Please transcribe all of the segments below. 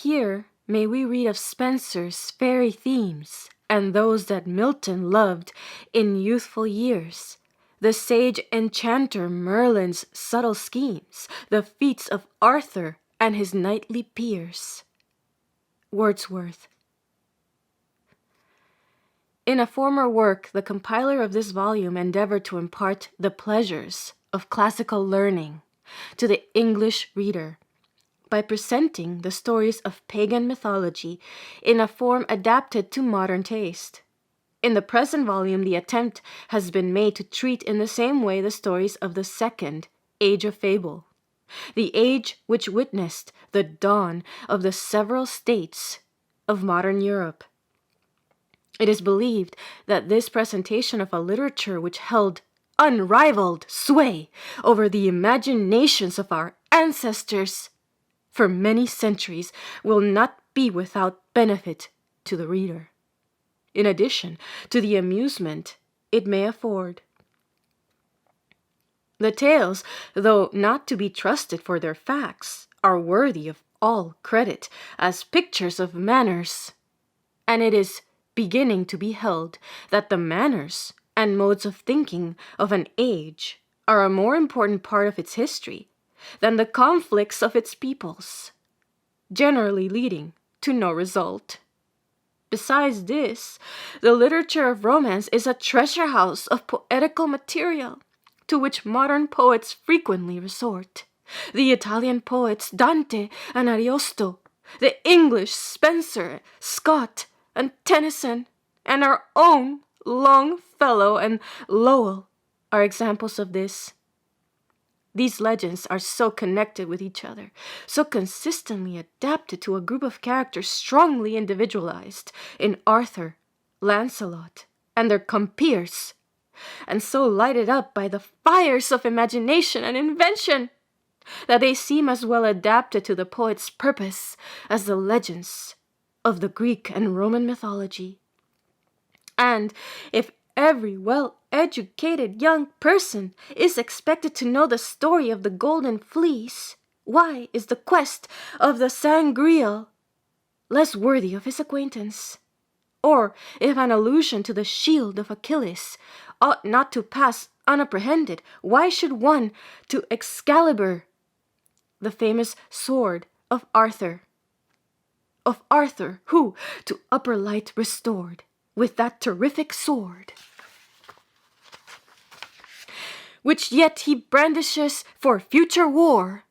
Here may we read of Spenser's fairy themes, and those that Milton loved in youthful years, the sage enchanter Merlin's subtle schemes, the feats of Arthur and his knightly peers. Wordsworth. In a former work, the compiler of this volume endeavored to impart the pleasures of classical learning to the English reader by presenting the stories of pagan mythology in a form adapted to modern taste. In the present volume, the attempt has been made to treat in the same way the stories of the second age of fable, the age which witnessed the dawn of the several states of modern Europe. It is believed that this presentation of a literature which held unrivaled sway over the imaginations of our ancestors for many centuries will not be without benefit to the reader, in addition to the amusement it may afford. The tales, though not to be trusted for their facts, are worthy of all credit as pictures of manners, and it is beginning to be held that the manners and modes of thinking of an age are a more important part of its history than the conflicts of its peoples, generally leading to no result. Besides this, the literature of romance is a treasure house of poetical material to which modern poets frequently resort. The Italian poets Dante and Ariosto, the English Spenser, Scott, and Tennyson, and our own Longfellow and Lowell are examples of this. These legends are so connected with each other, so consistently adapted to a group of characters strongly individualized in Arthur, Lancelot, and their compeers, and so lighted up by the fires of imagination and invention, that they seem as well adapted to the poet's purpose as the legends of the Greek and Roman mythology. And if every well-educated young person is expected to know the story of the Golden Fleece, why is the quest of the Sangreal less worthy of his acquaintance? Or if an allusion to the shield of Achilles ought not to pass unapprehended, why should one to Excalibur, the famous sword of Arthur, who to upper light restored with that terrific sword, which yet he brandishes for future war,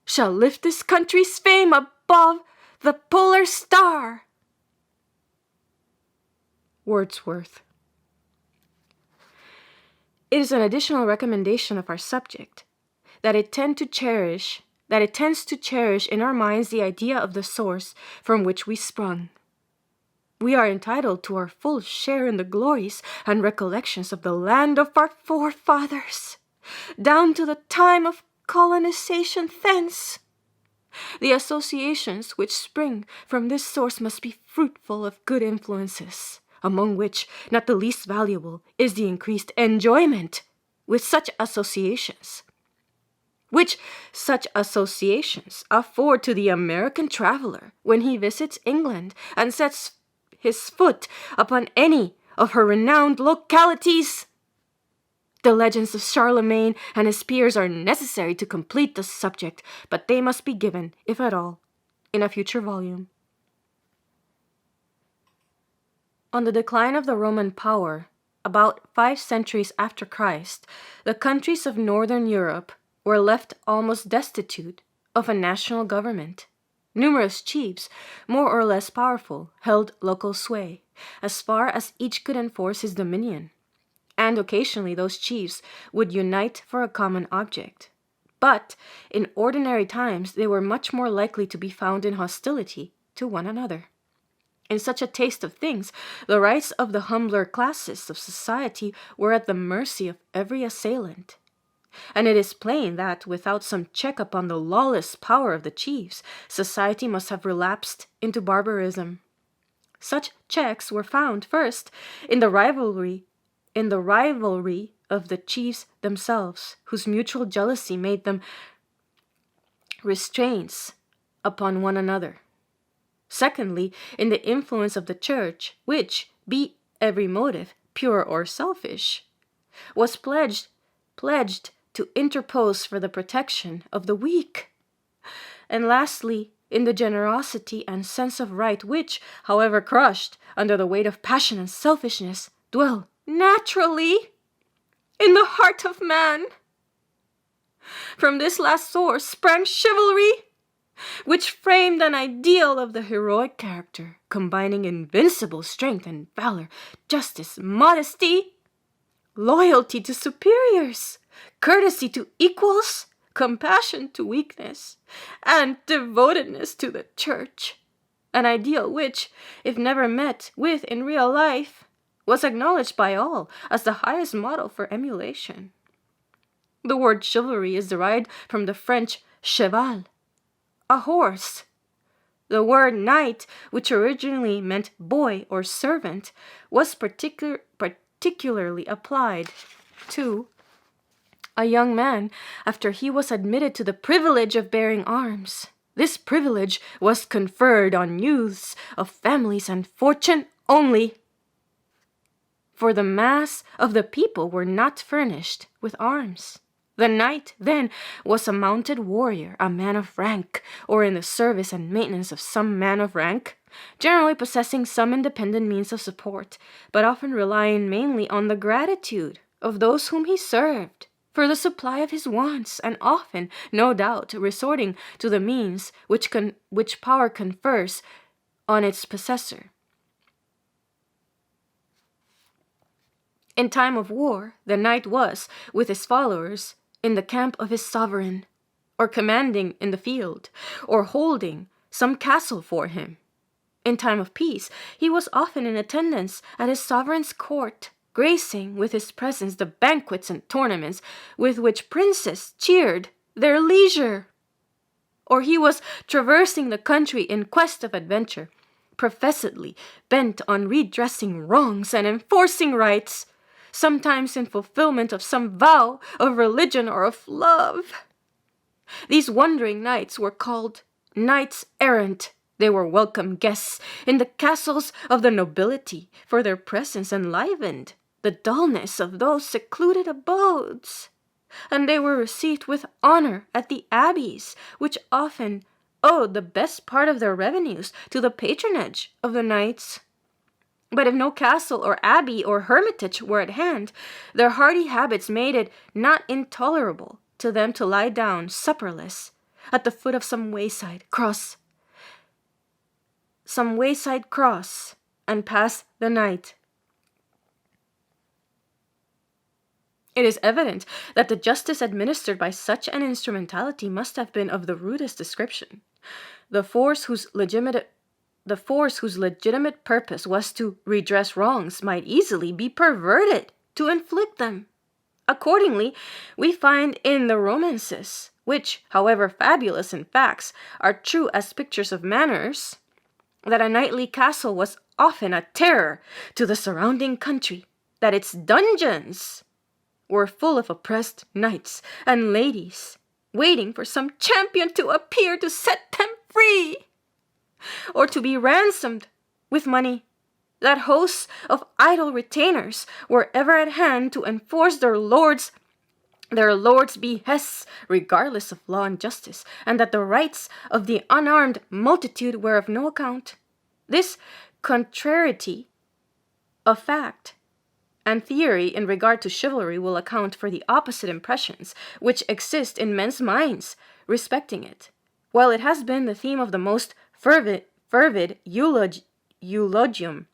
shall lift this country's fame above the polar star? Wordsworth. It is an additional recommendation of our subject that it tends to cherish in our minds the idea of the source from which we sprung. We are entitled to our full share in the glories and recollections of the land of our forefathers, down to the time of colonization thence. The associations which spring from this source must be fruitful of good influences, among which not the least valuable is the increased enjoyment which such associations afford to the American traveler when he visits England and sets his foot upon any of her renowned localities. The legends of Charlemagne and his peers are necessary to complete the subject, but they must be given, if at all, in a future volume. On the decline of the Roman power, about 5 centuries after Christ, the countries of Northern Europe were left almost destitute of a national government. Numerous chiefs, more or less powerful, held local sway, as far as each could enforce his dominion, and occasionally those chiefs would unite for a common object. But in ordinary times they were much more likely to be found in hostility to one another. In such a taste of things, the rights of the humbler classes of society were at the mercy of every assailant. And it is plain that, without some check upon the lawless power of the chiefs, society must have relapsed into barbarism. Such checks were found first in the rivalry of the chiefs themselves, whose mutual jealousy made them restraints upon one another. Secondly, in the influence of the church, which, be every motive pure or selfish, was pledged to interpose for the protection of the weak. And lastly, in the generosity and sense of right which, however crushed under the weight of passion and selfishness, dwell naturally in the heart of man. From this last source sprang chivalry, which framed an ideal of the heroic character, combining invincible strength and valor, justice, modesty, loyalty to superiors, courtesy to equals, compassion to weakness, and devotedness to the church. An ideal which, if never met with in real life, was acknowledged by all as the highest model for emulation. The word chivalry is derived from the French cheval, a horse. The word knight, which originally meant boy or servant, was particularly applied to a young man after he was admitted to the privilege of bearing arms. This privilege was conferred on youths of families and fortune only, for the mass of the people were not furnished with arms. The knight, then, was a mounted warrior, a man of rank, or in the service and maintenance of some man of rank, generally possessing some independent means of support, but often relying mainly on the gratitude of those whom he served for the supply of his wants, and often, no doubt, resorting to the means which power confers on its possessor. In time of war, the knight was, with his followers, in the camp of his sovereign, or commanding in the field, or holding some castle for him. In time of peace, he was often in attendance at his sovereign's court, gracing with his presence the banquets and tournaments with which princes cheered their leisure. Or he was traversing the country in quest of adventure, professedly bent on redressing wrongs and enforcing rights, sometimes in fulfillment of some vow of religion or of love. These wandering knights were called knights errant. They were welcome guests in the castles of the nobility, for their presence enlivened the dullness of those secluded abodes, and they were received with honor at the abbeys, which often owed the best part of their revenues to the patronage of the knights. But if no castle or abbey or hermitage were at hand, their hardy habits made it not intolerable to them to lie down supperless at the foot of some wayside cross, and pass the night. It is evident that the justice administered by such an instrumentality must have been of the rudest description. The force whose legitimate purpose was to redress wrongs might easily be perverted to inflict them. Accordingly, we find in the romances, which, however fabulous in facts, are true as pictures of manners, that a knightly castle was often a terror to the surrounding country, that its dungeons were full of oppressed knights and ladies, waiting for some champion to appear to set them free, or to be ransomed with money, that hosts of idle retainers were ever at hand to enforce their lords' behests, regardless of law and justice, and that the rights of the unarmed multitude were of no account. This contrariety of fact and theory in regard to chivalry will account for the opposite impressions which exist in men's minds respecting it. While it has been the theme of the most fervid eulogium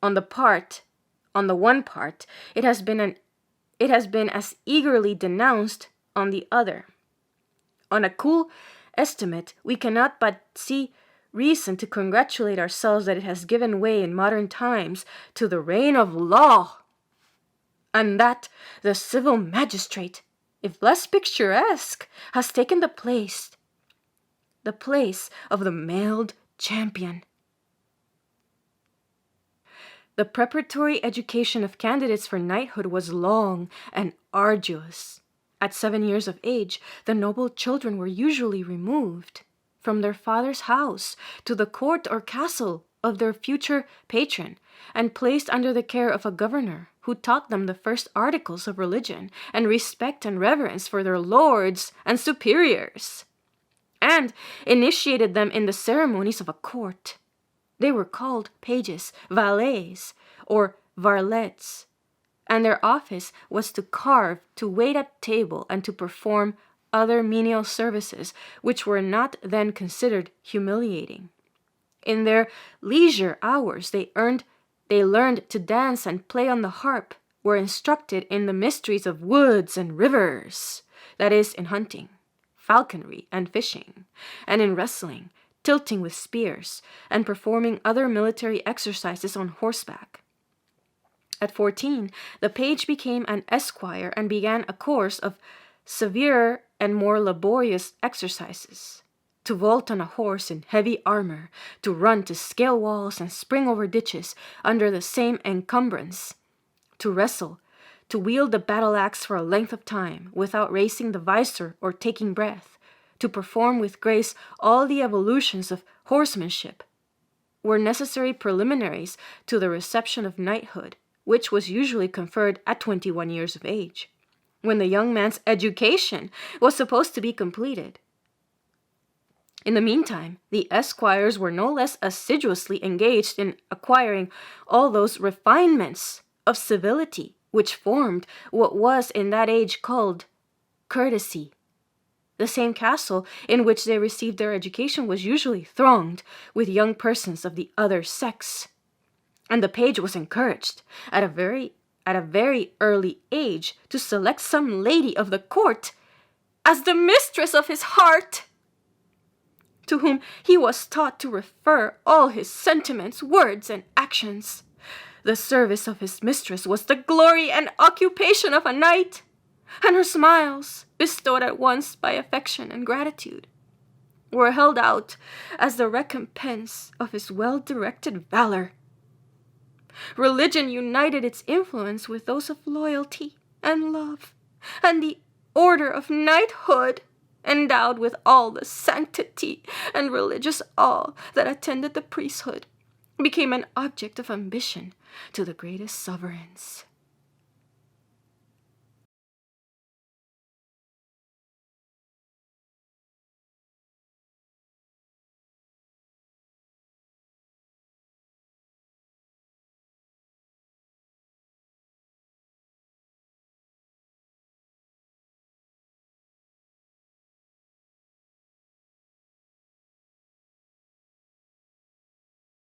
on the one part, it has been as eagerly denounced on the other. On a cool estimate, we cannot but see reason to congratulate ourselves that it has given way in modern times to the reign of law, and that the civil magistrate, if less picturesque, has taken the place of the mailed champion. The preparatory education of candidates for knighthood was long and arduous. At 7 years of age, the noble children were usually removed from their father's house to the court or castle of their future patron and placed under the care of a governor who taught them the first articles of religion and respect and reverence for their lords and superiors, and initiated them in the ceremonies of a court. They were called pages, valets, or varlets, and their office was to carve, to wait at table, and to perform other menial services which were not then considered humiliating. In their leisure hours they learned to dance and play on the harp, were instructed in the mysteries of woods and rivers, that is, in hunting, falconry, and fishing, and in wrestling, tilting with spears, and performing other military exercises on horseback. At 14, the page became an esquire and began a course of severer and more laborious exercises: to vault on a horse in heavy armor, to run, to scale walls and spring over ditches under the same encumbrance, to wrestle, to wield the battle axe for a length of time without raising the visor or taking breath, to perform with grace all the evolutions of horsemanship, were necessary preliminaries to the reception of knighthood, which was usually conferred at 21 years of age, when the young man's education was supposed to be completed. In the meantime, the esquires were no less assiduously engaged in acquiring all those refinements of civility which formed what was in that age called courtesy. The same castle in which they received their education was usually thronged with young persons of the other sex, and the page was encouraged at a very early age to select some lady of the court as the mistress of his heart, to whom he was taught to refer all his sentiments, words, and actions. The service of his mistress was the glory and occupation of a knight, and her smiles, bestowed at once by affection and gratitude, were held out as the recompense of his well-directed valor. Religion united its influence with those of loyalty and love, and the order of knighthood, endowed with all the sanctity and religious awe that attended the priesthood, became an object of ambition to the greatest sovereigns.